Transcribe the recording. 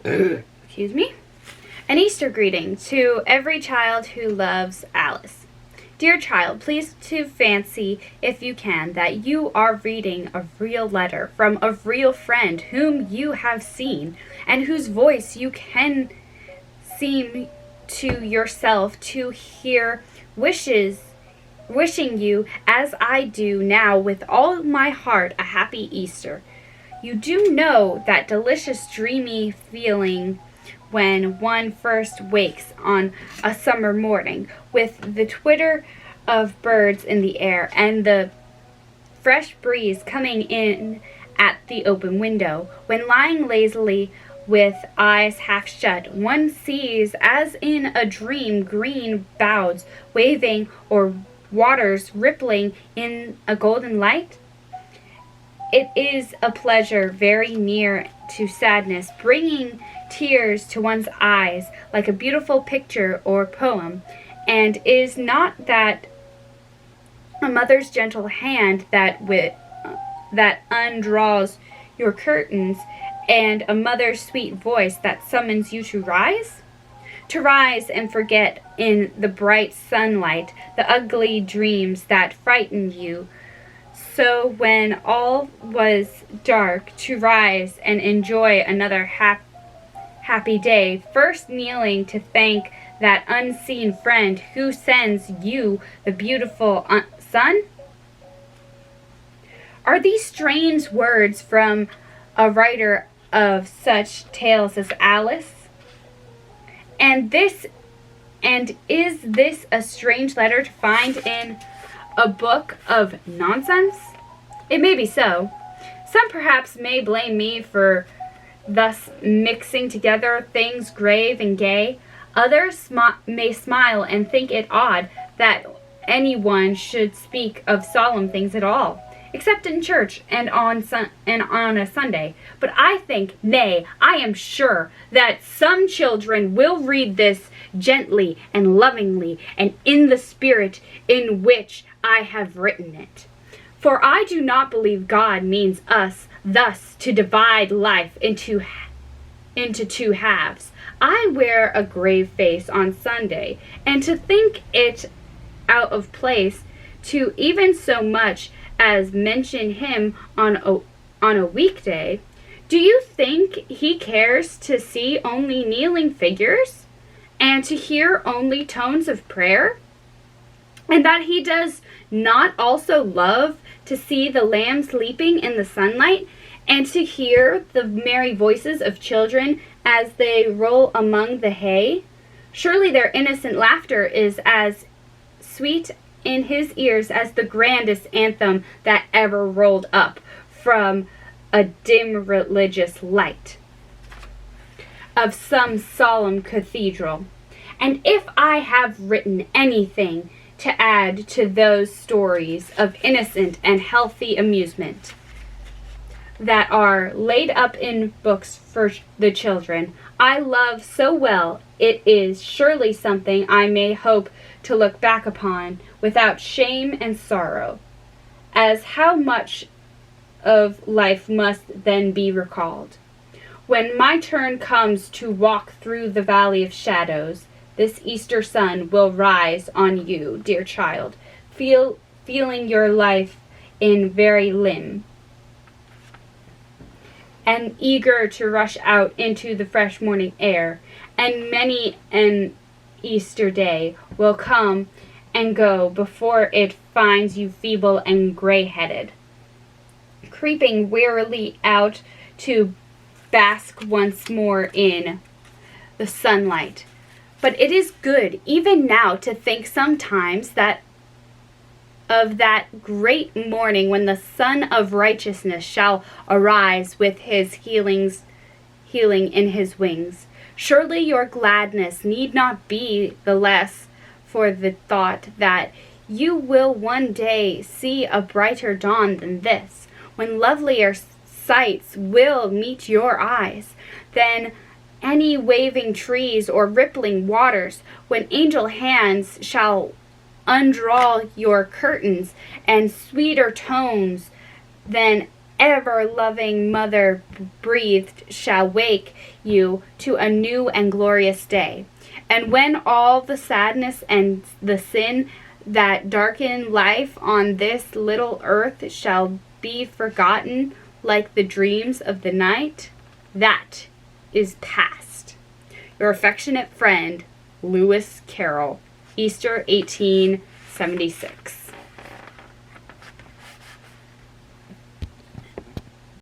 excuse me, an Easter greeting to every child who loves Alice. Dear child, please to fancy, if you can, that you are reading a real letter from a real friend whom you have seen, and whose voice you can seem to yourself to hear wishing you, as I do now with all my heart, a happy Easter. You do know that delicious dreamy feeling when one first wakes on a summer morning, with the twitter of birds in the air and the fresh breeze coming in at the open window, when lying lazily with eyes half shut, one sees, as in a dream, green boughs waving or waters rippling in a golden light. It is a pleasure very near to sadness, bringing tears to one's eyes like a beautiful picture or poem. And is not that a mother's gentle hand that undraws your curtains, and a mother's sweet voice that summons you to rise? To rise and forget in the bright sunlight the ugly dreams that frightened you. So when all was dark, to rise and enjoy another happy day, first kneeling to thank that unseen friend who sends you the beautiful sun? Are these strange words from a writer of such tales as Alice? And is this a strange letter to find in a book of nonsense? It may be so. Some perhaps may blame me for thus mixing together things grave and gay. Others may smile and think it odd that anyone should speak of solemn things at all, except in church and on a Sunday. But I think, nay, I am sure, that some children will read this gently and lovingly, and in the spirit in which I have written it. For I do not believe God means us thus to divide life into two halves. I wear a grave face on Sunday, and to think it out of place to even so much as mention him on a weekday. Do you think he cares to see only kneeling figures, and to hear only tones of prayer? And that he does not also love to see the lambs leaping in the sunlight, and to hear the merry voices of children as they roll among the hay? Surely their innocent laughter is as sweet in his ears as the grandest anthem that ever rolled up from a dim religious light of some solemn cathedral. And if I have written anything to add to those stories of innocent and healthy amusement that are laid up in books for the children I love so well, it is surely something I may hope to look back upon without shame and sorrow, as how much of life must then be recalled. When my turn comes to walk through the valley of shadows, this Easter sun will rise on you, dear child, feeling your life in very limb, and eager to rush out into the fresh morning air. And many an Easter day will come and go before it finds you feeble and gray-headed, creeping wearily out to bask once more in the sunlight. But it is good even now to think sometimes that of that great morning when the Sun of Righteousness shall arise with his healing in his wings. Surely your gladness need not be the less for the thought that you will one day see a brighter dawn than this, when lovelier sights will meet your eyes than any waving trees or rippling waters, when angel hands shall undraw your curtains, and sweeter tones than ever-loving mother breathed shall wake you to a new and glorious day. And when all the sadness and the sin that darken life on this little earth shall be forgotten like the dreams of the night, that is past. Your affectionate friend, Lewis Carroll. Easter 1876.